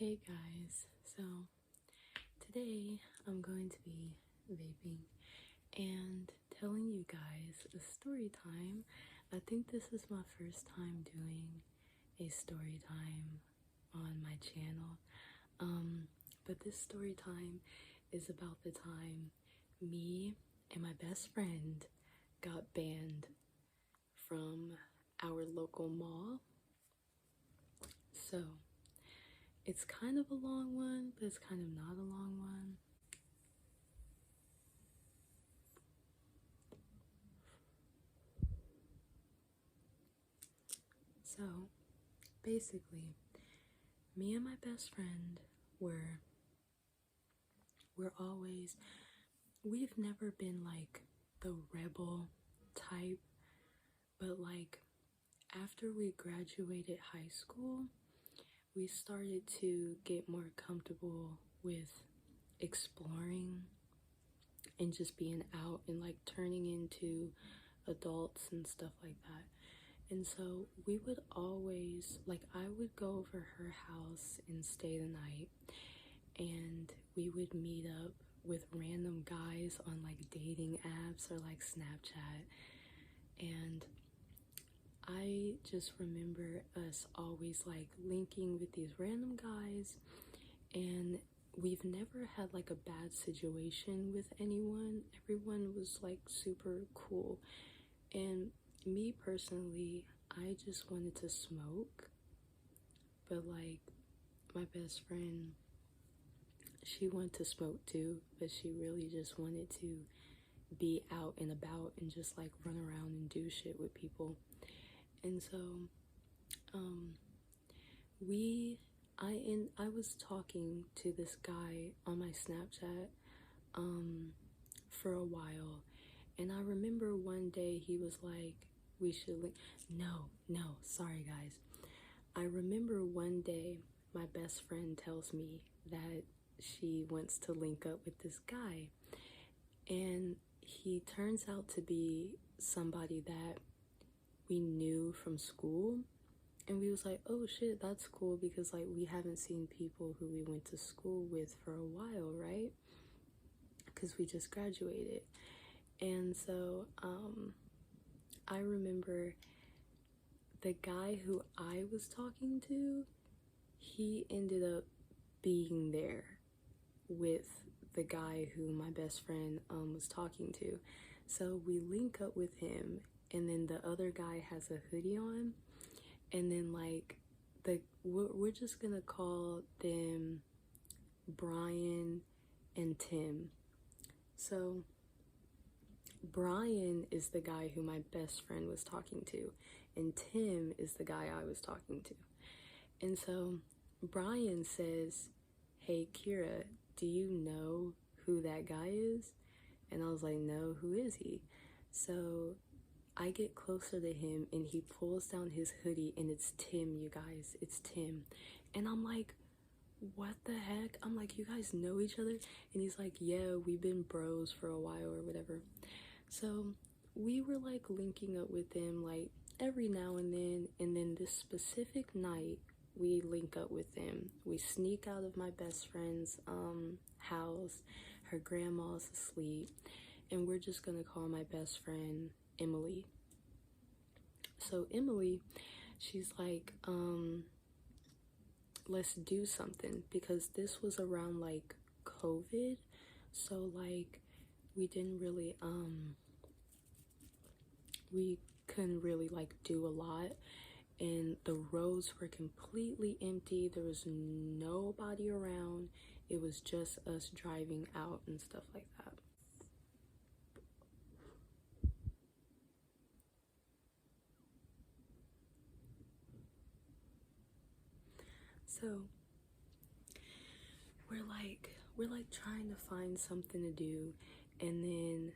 Hey guys, so today I'm going to be vaping and telling you guys a story time. I think this is my first time doing a story time on my channel. But this story time is about the time me and my best friend got banned from our local mall. So it's kind of a long one, but it's kind of not a long one. So basically, me and my best friend we've never been like the rebel type, but like after we graduated high school, we started to get more comfortable with exploring and just being out and like turning into adults and stuff like that. And so we would always, like, I would go over her house and stay the night, and we would meet up with random guys on like dating apps or like Snapchat. And I just remember us always like linking with these random guys, and we've never had like a bad situation with anyone. Everyone was like super cool. And me personally, I just wanted to smoke, but like my best friend, she wanted to smoke too, but she really just wanted to be out and about and just like run around and do shit with people. And so I was talking to this guy on my Snapchat for a while, and I remember one day he was like, we should link. No, sorry guys. I remember one day my best friend tells me that she wants to link up with this guy, and he turns out to be somebody that we knew from school. And we was like, oh shit, that's cool, because like we haven't seen people who we went to school with for a while, right? Because we just graduated. And so I remember the guy who I was talking to, he ended up being there with the guy who my best friend was talking to. So we link up with him, and then the other guy has a hoodie on, and then like we're just gonna call them Brian and Tim. So Brian is the guy who my best friend was talking to, and Tim is the guy I was talking to. And so Brian says, hey Kira, do you know who that guy is? And I was like, no, who is he? So I get closer to him, and he pulls down his hoodie, and it's Tim, you guys. It's Tim. And I'm like, what the heck? I'm like, you guys know each other? And he's like, yeah, we've been bros for a while or whatever. So we were like linking up with them like every now and then this specific night we link up with them. We sneak out of my best friend's house. Her grandma's asleep, and we're just gonna call my best friend Emily. So Emily, she's like, let's do something, because this was around like COVID, so like we didn't really we couldn't really like do a lot, and the roads were completely empty. There was nobody around. It was just us driving out and stuff like that. So we're like trying to find something to do, and then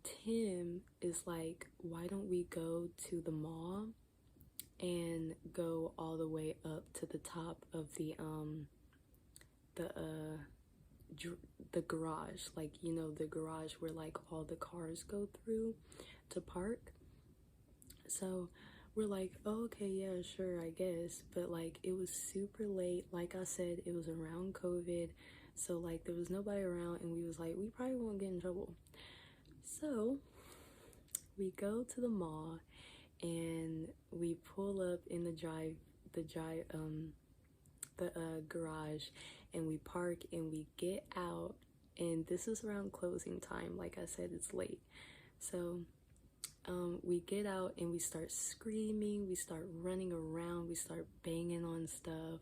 Tim is like, why don't we go to the mall and go all the way up to the top of the garage, like, you know, the garage where like all the cars go through to park. So we're like, oh, okay, yeah, sure, I guess. But like, it was super late. Like I said, it was around COVID. So like, there was nobody around, and we was like, we probably won't get in trouble. So we go to the mall, and we pull up in the garage, and we park, and we get out. And this is around closing time. Like I said, it's late. So we get out, and we start screaming, we start running around, we start banging on stuff.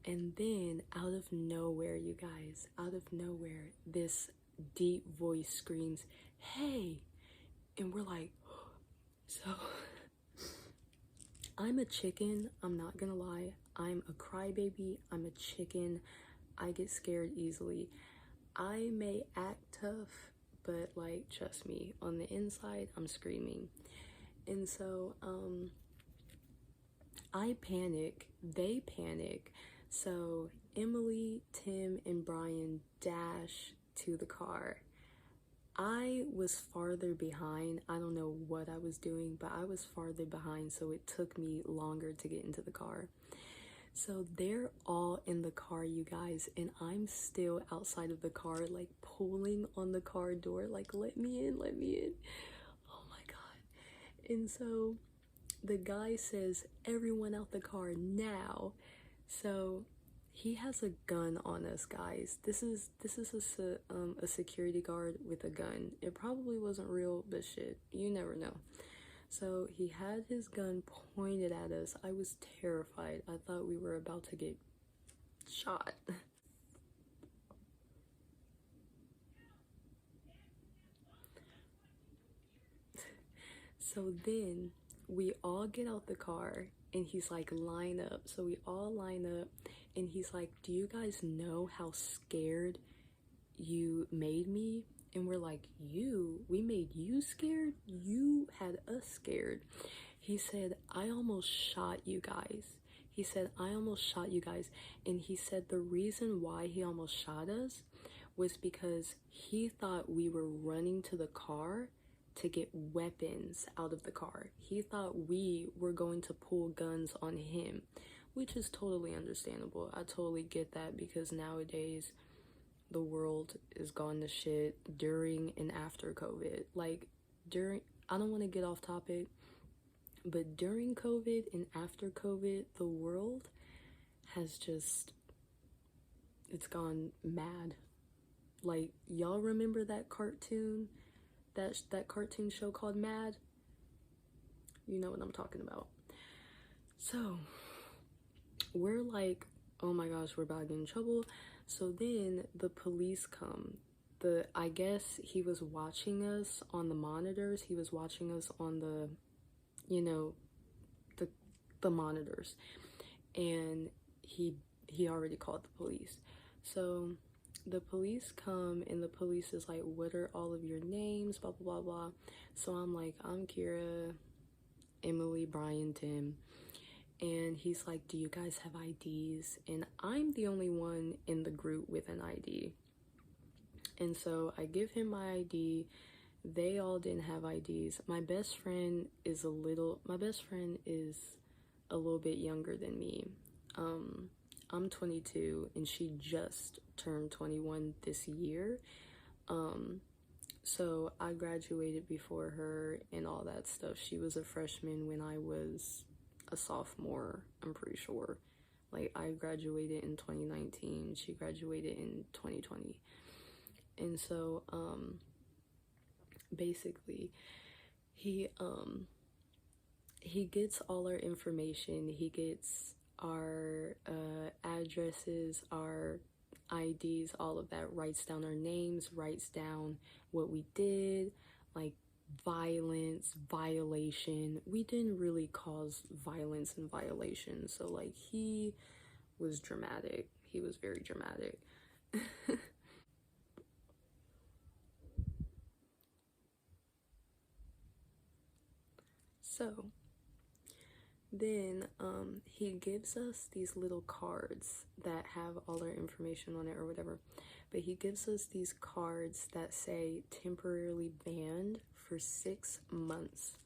And then out of nowhere, you guys, out of nowhere, this deep voice screams, "Hey!" And we're like, so I'm a chicken, I'm not gonna lie. I'm a crybaby, I'm a chicken. I get scared easily. I may act tough, but like, trust me, on the inside, I'm screaming. And so, I panic, they panic. So Emily, Tim, and Brian dash to the car. I was farther behind. I don't know what I was doing, but I was farther behind, so it took me longer to get into the car. So they're all in the car, you guys, and I'm still outside of the car, like pulling on the car door, like, let me in, let me in. Oh my God. And so the guy says, everyone out the car now. So he has a gun on us, guys. This is a security guard with a gun. It probably wasn't real, but shit, you never know. So he had his gun pointed at us. I was terrified. I thought we were about to get shot. So then we all get out the car, and he's like, line up. So we all line up, and he's like, do you guys know how scared you made me? And we're like, we made you scared? You had us scared. He said, I almost shot you guys. He said, I almost shot you guys. And he said the reason why he almost shot us was because he thought we were running to the car to get weapons out of the car. He thought we were going to pull guns on him, which is totally understandable. I totally get that, because nowadays the world is gone to shit during and after COVID. Like, I don't want to get off topic, but during COVID and after COVID, the world has just, it's gone mad. Like, y'all remember that cartoon, that cartoon show called Mad? You know what I'm talking about. So we're like, oh my gosh, we're about to get in trouble. So then the police come. I guess he was watching us on the monitors. He was watching us on the, the monitors. And he already called the police. So the police come, and the police is like, what are all of your names? Blah, blah, blah, blah. So I'm like, I'm Kira, Emily, Brian, Tim. And he's like, do you guys have IDs? And I'm the only one in the group with an ID. And so I give him my ID. They all didn't have IDs. My best friend is a little bit younger than me. I'm 22, and she just turned 21 this year. So I graduated before her and all that stuff. She was a freshman when I was a sophomore, I'm pretty sure. Like, I graduated in 2019, she graduated in 2020. And so basically he gets all our information. He gets our addresses, our IDs, all of that, writes down our names, writes down what we did, like violence, violation. We didn't really cause violence and violation. So like, he was dramatic. He was very dramatic. So then he gives us these little cards that have all our information on it or whatever, but he gives us these cards that say temporarily banned for 6 months.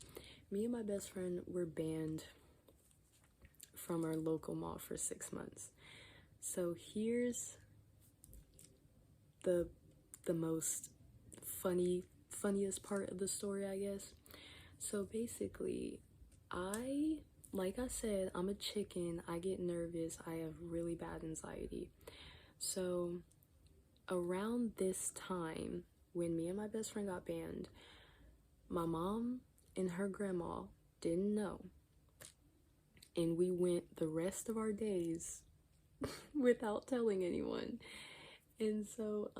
me and my best friend were banned from our local mall for 6 months. So here's the most funniest part of the story, I guess. So basically, like I said, I'm a chicken. I get nervous. I have really bad anxiety. So around this time, when me and my best friend got banned, my mom and her grandma didn't know. And we went the rest of our days without telling anyone. And so,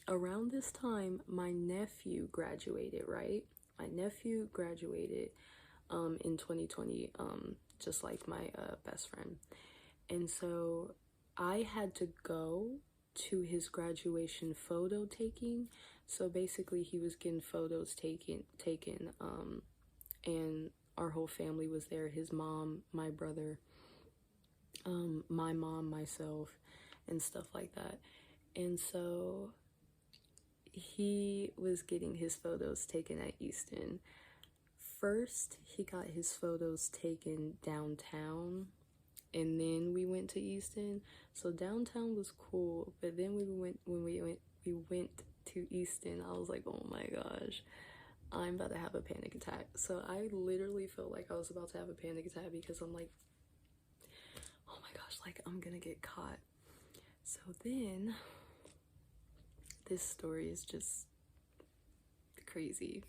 around this time, my nephew graduated, right? My nephew graduated in 2020, just like my best friend. And so I had to go to his graduation photo taking. So basically he was getting photos taken, and our whole family was there. His mom, my brother, my mom, myself, and stuff like that. And so he was getting his photos taken at Easton. First, he got his photos taken downtown, and then we went to Easton. So downtown was cool, but then when we went to Easton, I was like, oh my gosh, I'm about to have a panic attack. So I literally felt like I was about to have a panic attack because I'm like, oh my gosh, like I'm gonna get caught. So then, this story is just crazy.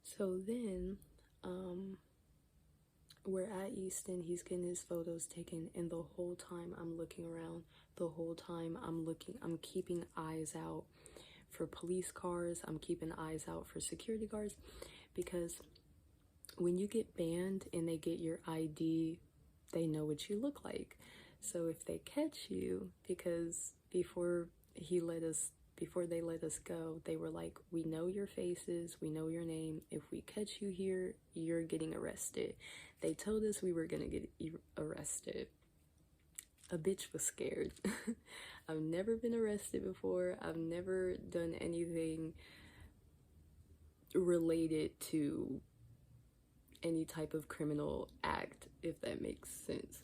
So then, we're at Easton, he's getting his photos taken, and the whole time I'm looking around, the whole time I'm keeping eyes out for police cars, I'm keeping eyes out for security guards, because when you get banned and they get your ID, they know what you look like. So if they catch you, because before they let us go, they were like, we know your faces, we know your name. If we catch you here, you're getting arrested. They told us we were gonna get arrested. A bitch was scared. I've never been arrested before. I've never done anything related to any type of criminal act, if that makes sense.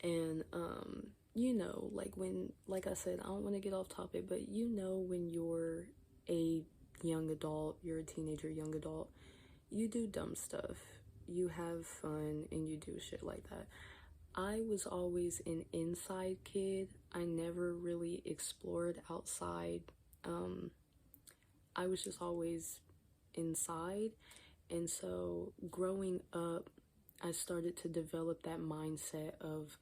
And you know, like I said, I don't want to get off topic, but you know, when you're a young adult, you're a teenager, young adult, you do dumb stuff, you have fun, and you do shit like that. I was always an inside kid. I never really explored outside. I was just always inside. And so growing up, I started to develop that mindset of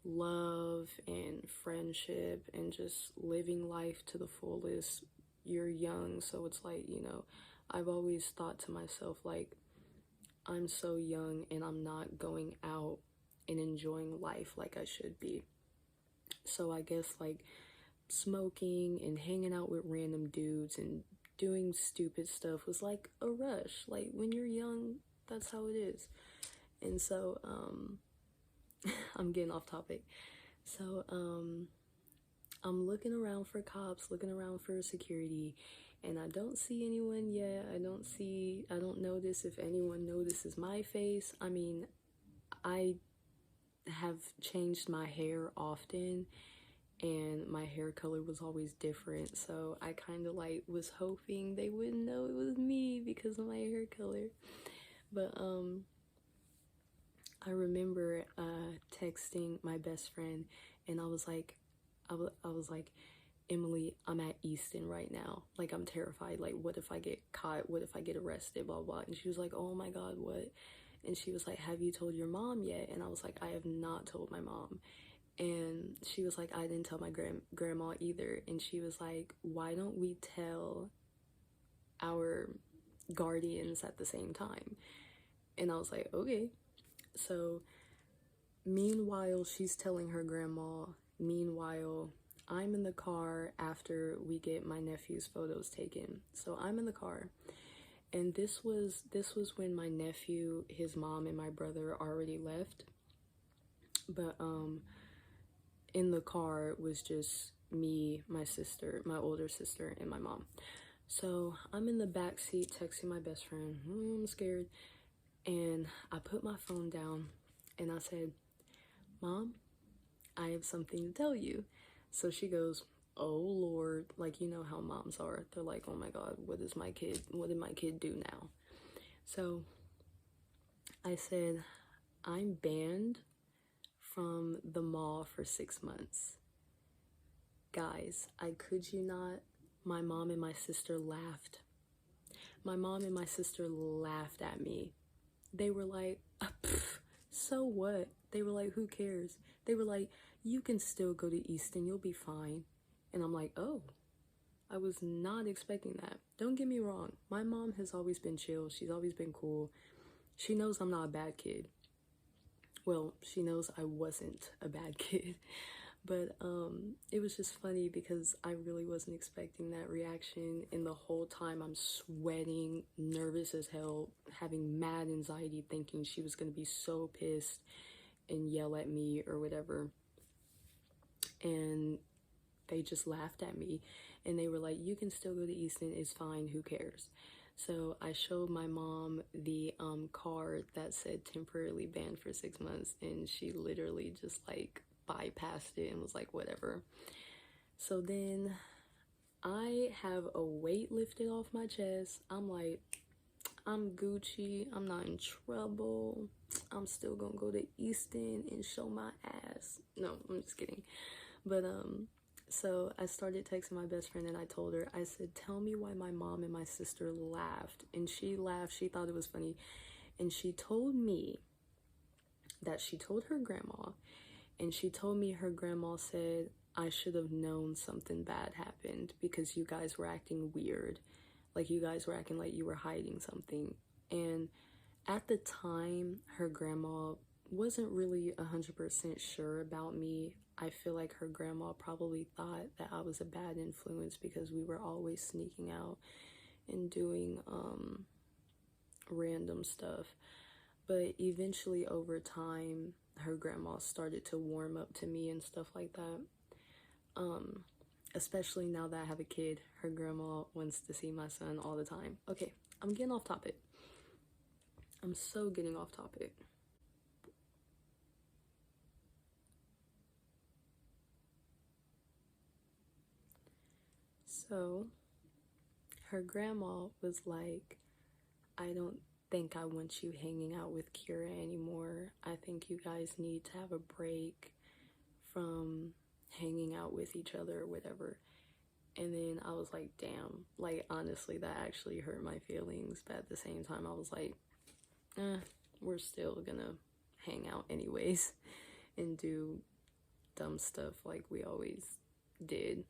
love and friendship and just living life to the fullest. You're young, so it's like, you know, I've always thought to myself, like, I'm so young and I'm not going out and enjoying life like I should be. So I guess like smoking and hanging out with random dudes and doing stupid stuff was like a rush. Like when you're young, that's how it is. And so I'm getting off topic. So I'm looking around for cops, looking around for security, and I don't see anyone yet. I don't notice if anyone notices my face. I mean, I have changed my hair often, and my hair color was always different, so I kind of like was hoping they wouldn't know it was me because of my hair color. But I remember texting my best friend, and I was like, Emily, I'm at Easton right now. Like, I'm terrified. Like, what if I get caught? What if I get arrested? Blah, blah. And she was like, oh my God, what? And she was like, have you told your mom yet? And I was like, I have not told my mom. And she was like, I didn't tell my grandma either. And she was like, why don't we tell our guardians at the same time? And I was like, okay. So meanwhile, she's telling her grandma. Meanwhile, I'm in the car after we get my nephew's photos taken. So I'm in the car, and this was when my nephew, his mom, and my brother already left. But in the car was just me, my sister, my older sister, and my mom. So I'm in the back seat texting my best friend. I'm scared. And I put my phone down and I said, Mom, I have something to tell you. So she goes, oh Lord, like, you know how moms are. They're like, oh my God, what did my kid do now? So I said, I'm banned from the mall for 6 months. Guys, I kid you not, my mom and my sister laughed. My mom and my sister laughed at me. They were like, so what? They were like, who cares? They were like, you can still go to Easton, you'll be fine. And I'm like, oh, I was not expecting that. Don't get me wrong, my mom has always been chill. She's always been cool. She knows I'm not a bad kid. Well, she knows I wasn't a bad kid. But it was just funny because I really wasn't expecting that reaction, and the whole time I'm sweating, nervous as hell, having mad anxiety, thinking she was gonna be so pissed and yell at me or whatever. And they just laughed at me and they were like, you can still go to Easton, it's fine, who cares? So I showed my mom the card that said temporarily banned for 6 months, and she literally just like bypassed it and was like, whatever. So then I have a weight lifted off my chest. I'm like, I'm Gucci, I'm not in trouble, I'm still gonna go to Easton and show my ass. No, I'm just kidding. But so I started texting my best friend and I told her, I said, tell me why my mom and my sister laughed. And she laughed, she thought it was funny. And she told me that she told her grandma, and she told me her grandma said, I should have known something bad happened because you guys were acting weird. Like you guys were acting like you were hiding something. And at the time, her grandma wasn't really 100% sure about me. I feel like her grandma probably thought that I was a bad influence because we were always sneaking out and doing random stuff. But eventually over time, her grandma started to warm up to me and stuff like that. Especially now that I have a kid, her grandma wants to see my son all the time. Okay, I'm getting off topic. I'm so getting off topic. So her grandma was like, I don't think I want you hanging out with Kira anymore. I think you guys need to have a break from hanging out with each other or whatever. And then I was like, damn, like honestly that actually hurt my feelings, but at the same time I was like, we're still gonna hang out anyways and do dumb stuff like we always did.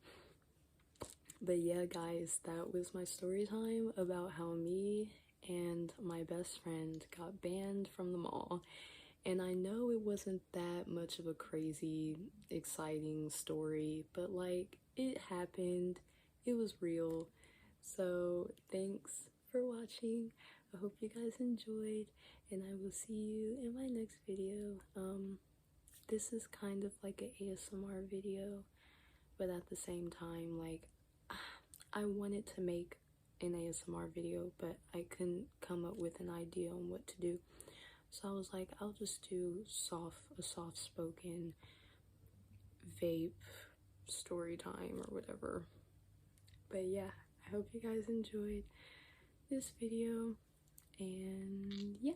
But yeah, guys, that was my story time about how me and my best friend got banned from the mall. And I know it wasn't that much of a crazy, exciting story, but like, it happened. It was real. So thanks for watching. I hope you guys enjoyed, and I will see you in my next video. This is kind of like an ASMR video, but at the same time, like, I wanted to make an ASMR video, but I couldn't come up with an idea on what to do. So I was like, I'll just do a soft-spoken vape story time or whatever. But yeah, I hope you guys enjoyed this video, and yeah.